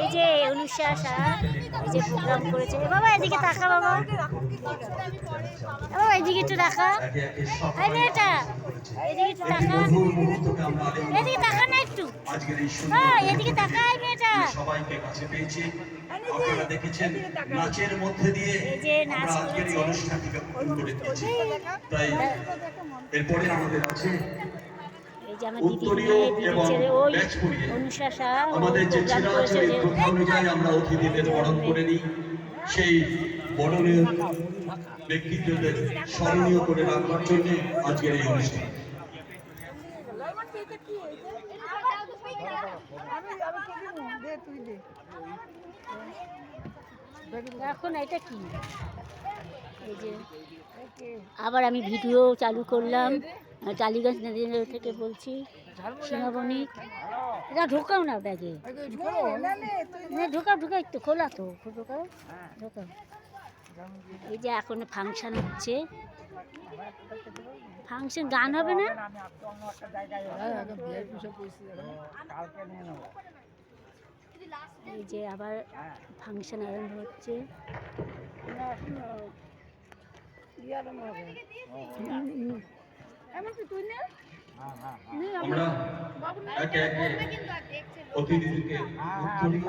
এই যে অনুষ্কা স্যার এই যে প্রোগ্রাম করেছে, বাবা এদিকে তাকা, বাবা বাবা এদিকে একটু তাকা, এই মেয়েটা এদিকে একটু তাকা, এদিকে তাকা না একটু, হ্যাঁ এদিকে তাকা, এই মেয়েটা সবাইকে কাছে পেয়েছি। আপনারা দেখেছেন নাচের মধ্যে দিয়ে এই যে নাচ আমরা আজকের এই করেছে। অনুষ্ঠানটিকে পূর্ণ করে দিয়েছি। তাই এরপরে আমাদের আছে এই যে আমার দিদি মেয়ে, দিদির ছেলে ওই অনুষ্কা স্যার আমাদের যে প্রোগ্রাম ছেলে করেছে যে প্রথা অনুযায়ী আমরা অতিথিদের বরণ করে নিই। সেই বরণের ব্যক্তিত্বদের স্মরণীয় করে রাখবার জন্য আজকের এই অনুষ্ঠান। এখন এটা কি, এই যে আবার আমি ভিডিও চালু করলাম, টালিগঞ্জ নদী থেকে বলছি, সীমাবণী এটা ঢোকাও না ব্যাগে, ঢোকাও ঢোকাও একটু খোলা তো, ঢোকাও ঢোকাও। এই যে এখন ফাংশন হচ্ছে, ফাংশন গান হবে না, এই যে আবার ফাংশন আরম্ভ হচ্ছে। আমরা একে একে অতিথিদেরকে উত্তরীয়